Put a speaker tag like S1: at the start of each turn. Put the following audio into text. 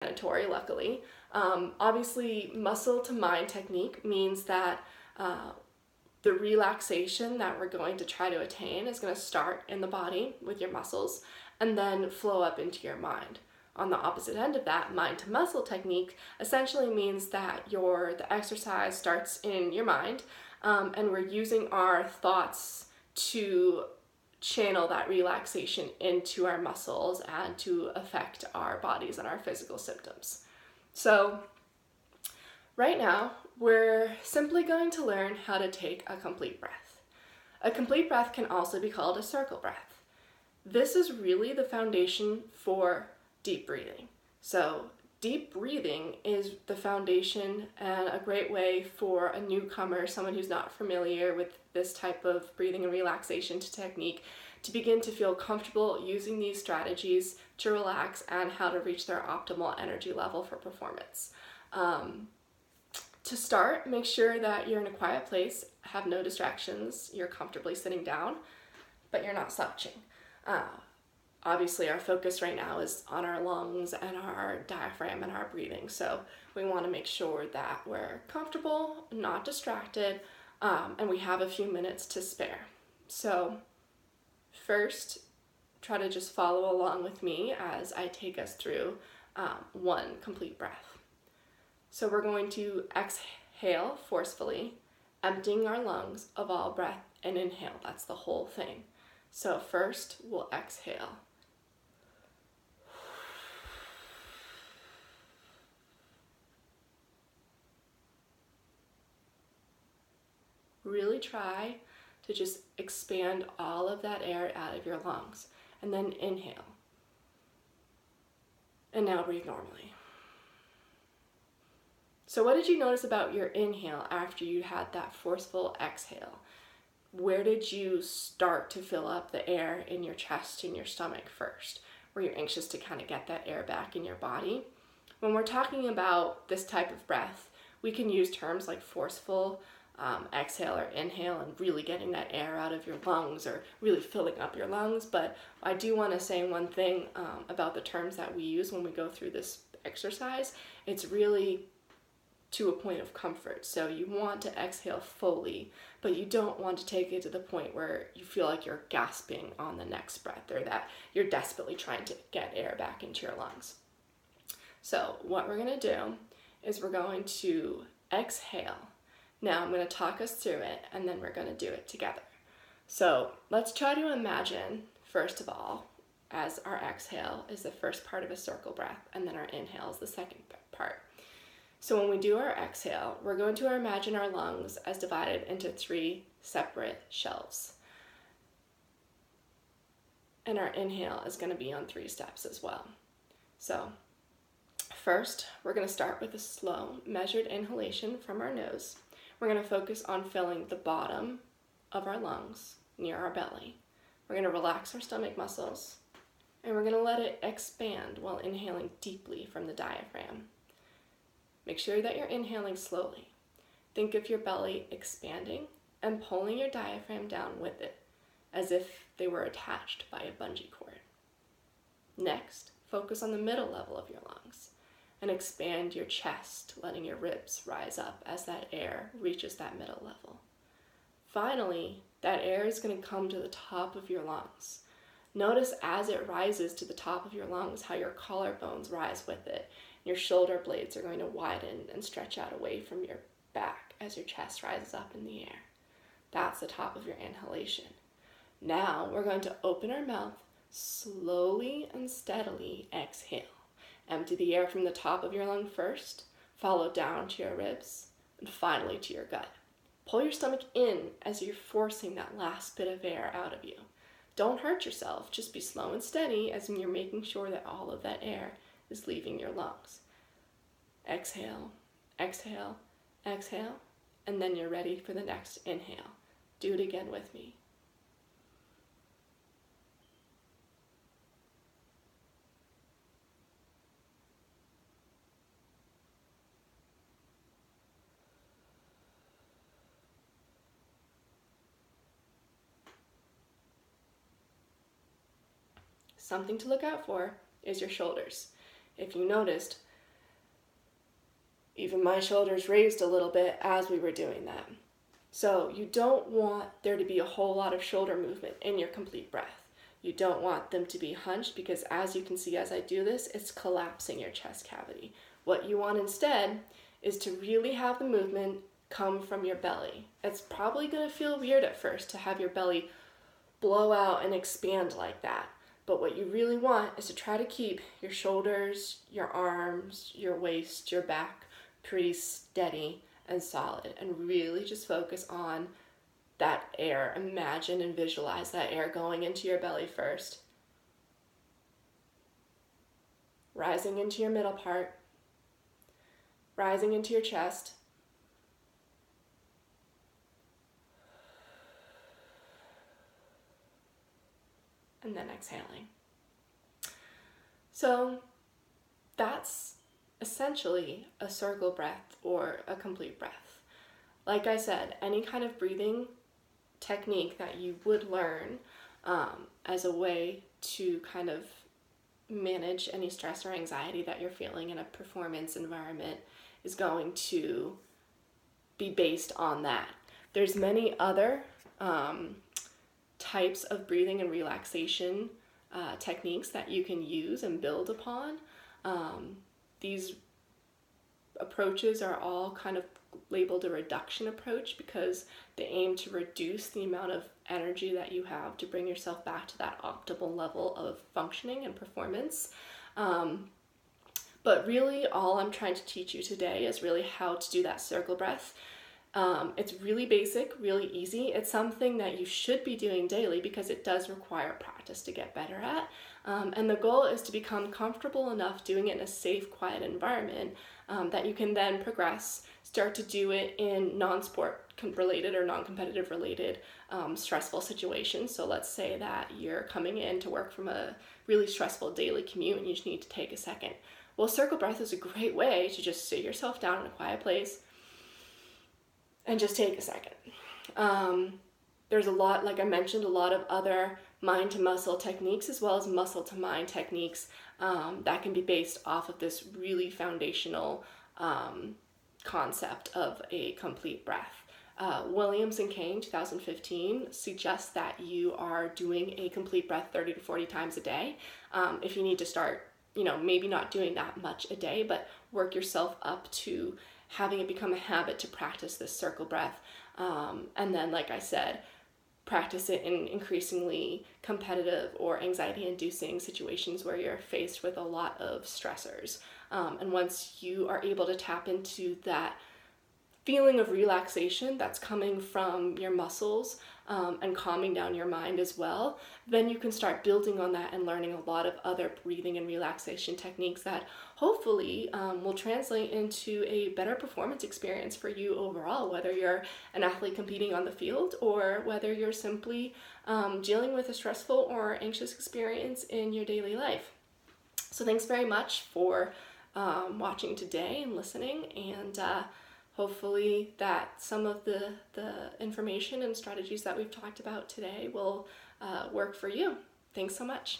S1: mandatory, luckily. Obviously, muscle to mind technique means that the relaxation that we're going to try to attain is going to start in the body with your muscles and then flow up into your mind. On the opposite end of that, mind to muscle technique essentially means that the exercise starts in your mind, and we're using our thoughts to channel that relaxation into our muscles and to affect our bodies and our physical symptoms. So right now, we're simply going to learn how to take a complete breath. A complete breath can also be called a circle breath. This is really the foundation for deep breathing. So deep breathing is the foundation and a great way for a newcomer, someone who's not familiar with this type of breathing and relaxation technique, to begin to feel comfortable using these strategies to relax and how to reach their optimal energy level for performance. To start, make sure that you're in a quiet place, have no distractions, you're comfortably sitting down, but you're not slouching. Obviously, our focus right now is on our lungs and our diaphragm and our breathing, so we want to make sure that we're comfortable, not distracted, and we have a few minutes to spare. So first, try to just follow along with me as I take us through one complete breath. So we're going to exhale forcefully, emptying our lungs of all breath, and inhale. That's the whole thing. So first, we'll exhale. Really try to just expand all of that air out of your lungs, and then inhale. And now breathe normally. So what did you notice about your inhale after you had that forceful exhale? Where did you start to fill up the air in your chest and your stomach first? Were you anxious to kind of get that air back in your body? When we're talking about this type of breath, we can use terms like forceful exhale or inhale and really getting that air out of your lungs or really filling up your lungs. But I do want to say one thing about the terms that we use when we go through this exercise. It's really to a point of comfort. So you want to exhale fully, but you don't want to take it to the point where you feel like you're gasping on the next breath or that you're desperately trying to get air back into your lungs. So what we're going to do is we're going to exhale. Now I'm going to talk us through it and then we're going to do it together. So let's try to imagine, first of all, as our exhale is the first part of a circle breath and then our inhale is the second part. So when we do our exhale, we're going to imagine our lungs as divided into 3 separate shelves. And our inhale is going to be on 3 steps as well. So first, we're going to start with a slow, measured inhalation from our nose. We're going to focus on filling the bottom of our lungs near our belly. We're going to relax our stomach muscles, and we're going to let it expand while inhaling deeply from the diaphragm. Make sure that you're inhaling slowly. Think of your belly expanding and pulling your diaphragm down with it, as if they were attached by a bungee cord. Next, focus on the middle level of your lungs and expand your chest, letting your ribs rise up as that air reaches that middle level. Finally, that air is going to come to the top of your lungs. Notice as it rises to the top of your lungs how your collarbones rise with it. Your shoulder blades are going to widen and stretch out away from your back as your chest rises up in the air. That's the top of your inhalation. Now we're going to open our mouth, slowly and steadily exhale. Empty the air from the top of your lung first, follow down to your ribs, and finally to your gut. Pull your stomach in as you're forcing that last bit of air out of you. Don't hurt yourself, just be slow and steady as you're making sure that all of that air is leaving your lungs. Exhale, exhale, exhale, and then you're ready for the next inhale. Do it again with me. Something to look out for is your shoulders. If you noticed, Even my shoulders raised a little bit as we were doing that. So you don't want there to be a whole lot of shoulder movement in your complete breath. You don't want them to be hunched because, as you can see as I do this, it's collapsing your chest cavity. What you want instead is to really have the movement come from your belly. It's probably going to feel weird at first to have your belly blow out and expand like that. But what you really want is to try to keep your shoulders, your arms, your waist, your back pretty steady and solid, and really just focus on that air. Imagine and visualize that air going into your belly first, rising into your middle part, rising into your chest, and then exhaling. So that's essentially a circle breath or a complete breath. Like I said, any kind of breathing technique that you would learn as a way to kind of manage any stress or anxiety that you're feeling in a performance environment is going to be based on that. There's many other types of breathing and relaxation techniques that you can use and build upon. These approaches are all kind of labeled a reduction approach because they aim to reduce the amount of energy that you have to bring yourself back to that optimal level of functioning and performance. But really all I'm trying to teach you today is really how to do that circle breath. It's really basic, really easy. It's something that you should be doing daily because it does require practice to get better at. And the goal is to become comfortable enough doing it in a safe, quiet environment that you can then progress, start to do it in non-sport related or non-competitive related stressful situations. So let's say that you're coming in to work from a really stressful daily commute and you just need to take a second. Well, circle breath is a great way to just sit yourself down in a quiet place and just take a second. There's a lot, like I mentioned, a lot of other mind to muscle techniques as well as muscle to mind techniques that can be based off of this really foundational concept of a complete breath. Williams and Kane, 2015, suggests that you are doing a complete breath 30 to 40 times a day. If you need to start, maybe not doing that much a day, but work yourself up to having it become a habit to practice this circle breath. And then, like I said, practice it in increasingly competitive or anxiety-inducing situations where you're faced with a lot of stressors. And once you are able to tap into that feeling of relaxation that's coming from your muscles and calming down your mind as well, then you can start building on that and learning a lot of other breathing and relaxation techniques that hopefully will translate into a better performance experience for you overall, whether you're an athlete competing on the field or whether you're simply dealing with a stressful or anxious experience in your daily life. So thanks very much for watching today and listening, and hopefully that some of the information and strategies that we've talked about today will work for you. Thanks so much.